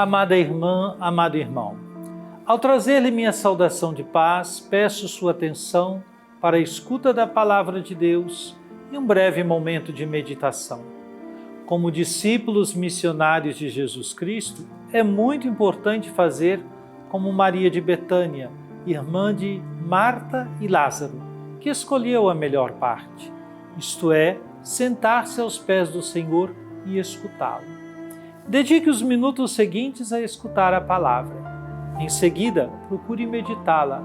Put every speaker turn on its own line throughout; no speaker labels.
Amada irmã, amado irmão, ao trazer-lhe minha saudação de paz, peço sua atenção para a escuta da palavra de Deus e um breve momento de meditação. Como discípulos missionários de Jesus Cristo, é muito importante fazer como Maria de Betânia, irmã de Marta e Lázaro, que escolheu a melhor parte, isto é, sentar-se aos pés do Senhor e escutá-lo. Dedique os minutos seguintes a escutar a palavra. Em seguida, procure meditá-la.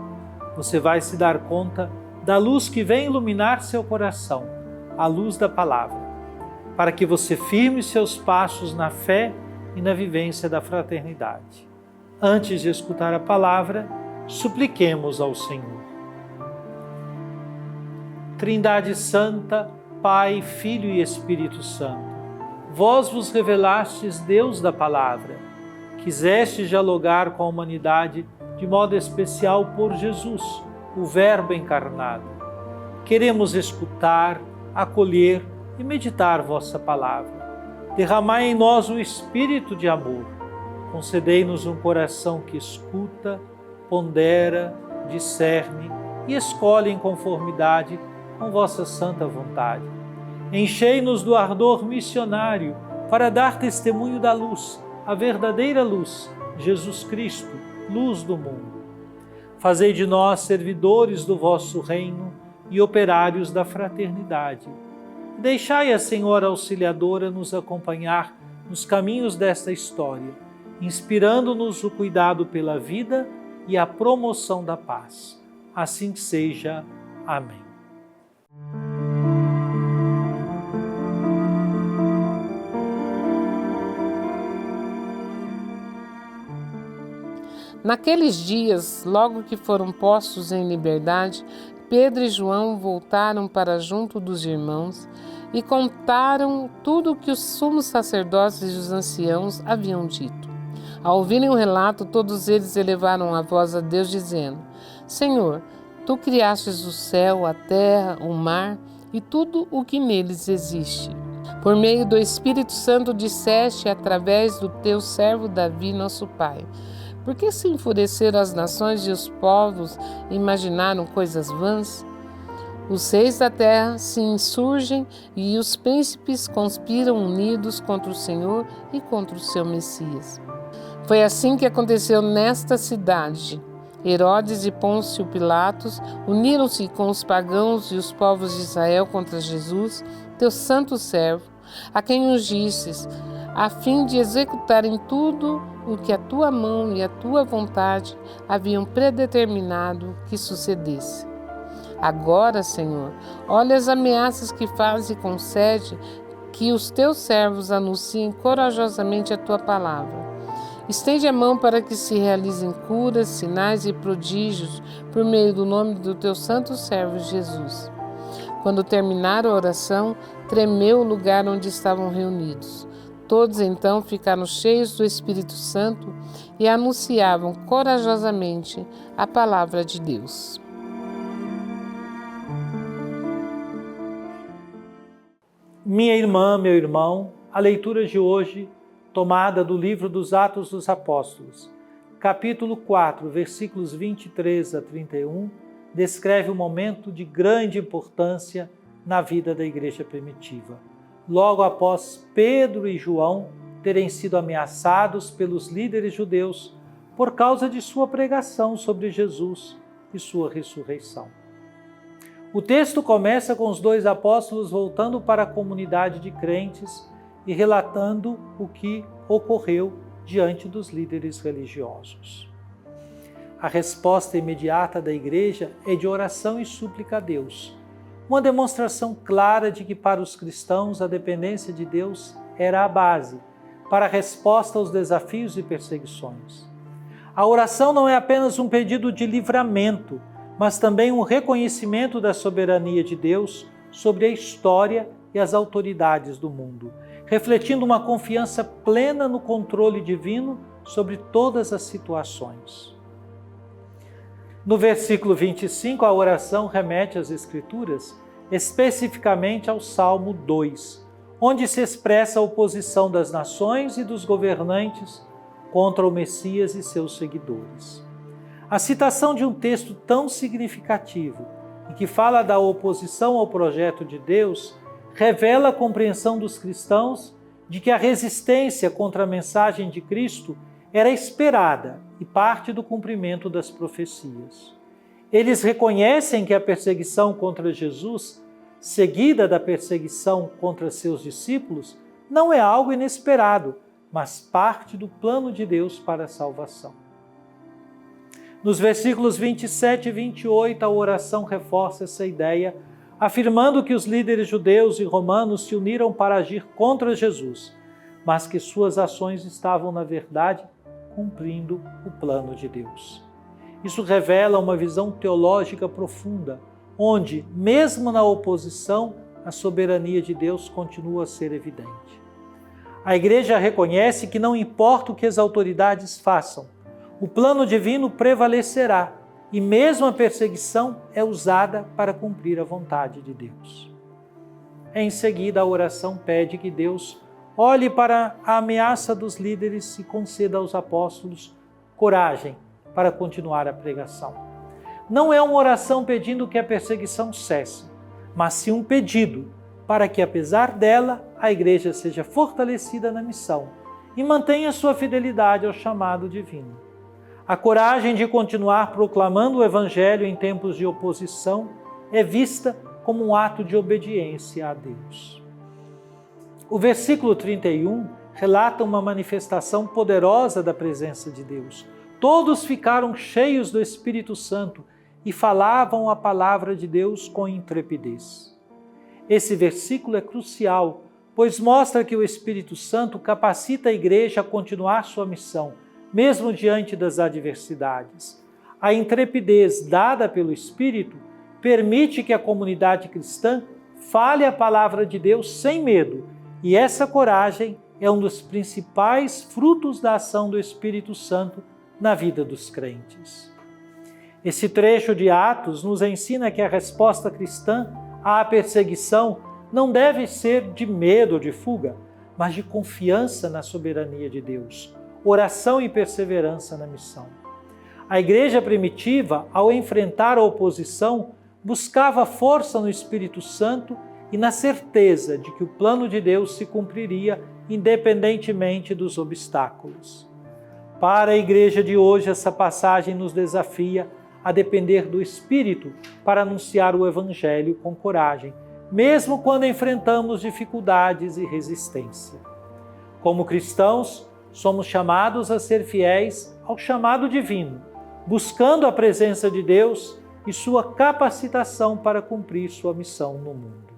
Você vai se dar conta da luz que vem iluminar seu coração, a luz da palavra, para que você firme seus passos na fé e na vivência da fraternidade. Antes de escutar a palavra, supliquemos ao Senhor. Trindade Santa, Pai, Filho e Espírito Santo, vós vos revelastes Deus da palavra, quisestes dialogar com a humanidade de modo especial por Jesus, o Verbo encarnado. Queremos escutar, acolher e meditar vossa palavra. Derramai em nós o espírito de amor. Concedei-nos um coração que escuta, pondera, discerne e escolhe em conformidade com vossa santa vontade. Enchei-nos do ardor missionário para dar testemunho da luz, a verdadeira luz, Jesus Cristo, luz do mundo. Fazei de nós servidores do vosso reino e operários da fraternidade. Deixai a Senhora Auxiliadora nos acompanhar nos caminhos desta história, inspirando-nos o cuidado pela vida e a promoção da paz. Assim seja. Amém.
Naqueles dias, logo que foram postos em liberdade, Pedro e João voltaram para junto dos irmãos e contaram tudo o que os sumos sacerdotes e os anciãos haviam dito. Ao ouvirem o relato, todos eles elevaram a voz a Deus, dizendo: Senhor, tu criastes o céu, a terra, o mar e tudo o que neles existe. Por meio do Espírito Santo disseste através do teu servo Davi, nosso pai: por que se enfureceram as nações e os povos e imaginaram coisas vãs? Os reis da terra se insurgem e os príncipes conspiram unidos contra o Senhor e contra o seu Messias. Foi assim que aconteceu nesta cidade. Herodes e Pôncio Pilatos uniram-se com os pagãos e os povos de Israel contra Jesus, teu santo servo, a quem ungistes, a fim de executarem tudo o que a tua mão e a tua vontade haviam predeterminado que sucedesse. Agora, Senhor, olha as ameaças que fazes e concede que os teus servos anunciem corajosamente a tua palavra. Estende a mão para que se realizem curas, sinais e prodígios por meio do nome do teu santo servo Jesus. Quando terminaram a oração, tremeu o lugar onde estavam reunidos. Todos então ficaram cheios do Espírito Santo e anunciavam corajosamente a palavra de Deus.
Minha irmã, meu irmão, a leitura de hoje, tomada do livro dos Atos dos Apóstolos, capítulo 4, versículos 23 a 31, descreve um momento de grande importância na vida da igreja primitiva. Logo após Pedro e João terem sido ameaçados pelos líderes judeus por causa de sua pregação sobre Jesus e sua ressurreição. O texto começa com os dois apóstolos voltando para a comunidade de crentes e relatando o que ocorreu diante dos líderes religiosos. A resposta imediata da igreja é de oração e súplica a Deus, uma demonstração clara de que para os cristãos a dependência de Deus era a base para a resposta aos desafios e perseguições. A oração não é apenas um pedido de livramento, mas também um reconhecimento da soberania de Deus sobre a história e as autoridades do mundo, refletindo uma confiança plena no controle divino sobre todas as situações. No versículo 25, a oração remete às Escrituras, especificamente ao Salmo 2, onde se expressa a oposição das nações e dos governantes contra o Messias e seus seguidores. A citação de um texto tão significativo e que fala da oposição ao projeto de Deus revela a compreensão dos cristãos de que a resistência contra a mensagem de Cristo era esperada e parte do cumprimento das profecias. Eles reconhecem que a perseguição contra Jesus, seguida da perseguição contra seus discípulos, não é algo inesperado, mas parte do plano de Deus para a salvação. Nos versículos 27 e 28, a oração reforça essa ideia, afirmando que os líderes judeus e romanos se uniram para agir contra Jesus, mas que suas ações estavam, na verdade, cumprindo o plano de Deus. Isso revela uma visão teológica profunda, onde, mesmo na oposição, a soberania de Deus continua a ser evidente. A Igreja reconhece que não importa o que as autoridades façam, o plano divino prevalecerá e mesmo a perseguição é usada para cumprir a vontade de Deus. Em seguida, a oração pede que Deus olhe para a ameaça dos líderes e conceda aos apóstolos coragem para continuar a pregação. Não é uma oração pedindo que a perseguição cesse, mas sim um pedido para que, apesar dela, a Igreja seja fortalecida na missão e mantenha sua fidelidade ao chamado divino. A coragem de continuar proclamando o Evangelho em tempos de oposição é vista como um ato de obediência a Deus. O versículo 31 relata uma manifestação poderosa da presença de Deus. Todos ficaram cheios do Espírito Santo e falavam a palavra de Deus com intrepidez. Esse versículo é crucial, pois mostra que o Espírito Santo capacita a Igreja a continuar sua missão, mesmo diante das adversidades. A intrepidez dada pelo Espírito permite que a comunidade cristã fale a palavra de Deus sem medo, e essa coragem é um dos principais frutos da ação do Espírito Santo na vida dos crentes. Esse trecho de Atos nos ensina que a resposta cristã à perseguição não deve ser de medo ou de fuga, mas de confiança na soberania de Deus, oração e perseverança na missão. A Igreja primitiva, ao enfrentar a oposição, buscava força no Espírito Santo e na certeza de que o plano de Deus se cumpriria independentemente dos obstáculos. Para a Igreja de hoje, essa passagem nos desafia a depender do Espírito para anunciar o Evangelho com coragem, mesmo quando enfrentamos dificuldades e resistência. Como cristãos, somos chamados a ser fiéis ao chamado divino, buscando a presença de Deus e sua capacitação para cumprir sua missão no mundo.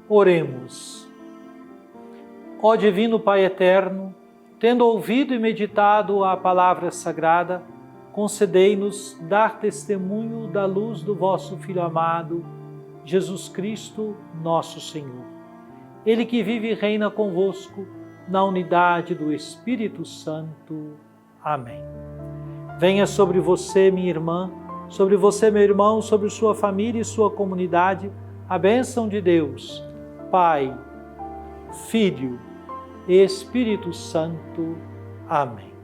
Oremos. Ó Divino Pai Eterno, tendo ouvido e meditado a palavra sagrada, concedei-nos dar testemunho da luz do vosso Filho amado, Jesus Cristo, nosso Senhor. Ele que vive e reina convosco na unidade do Espírito Santo. Amém. Venha sobre você, minha irmã, sobre você, meu irmão, sobre sua família e sua comunidade, a bênção de Deus, Pai, Filho e Espírito Santo. Amém.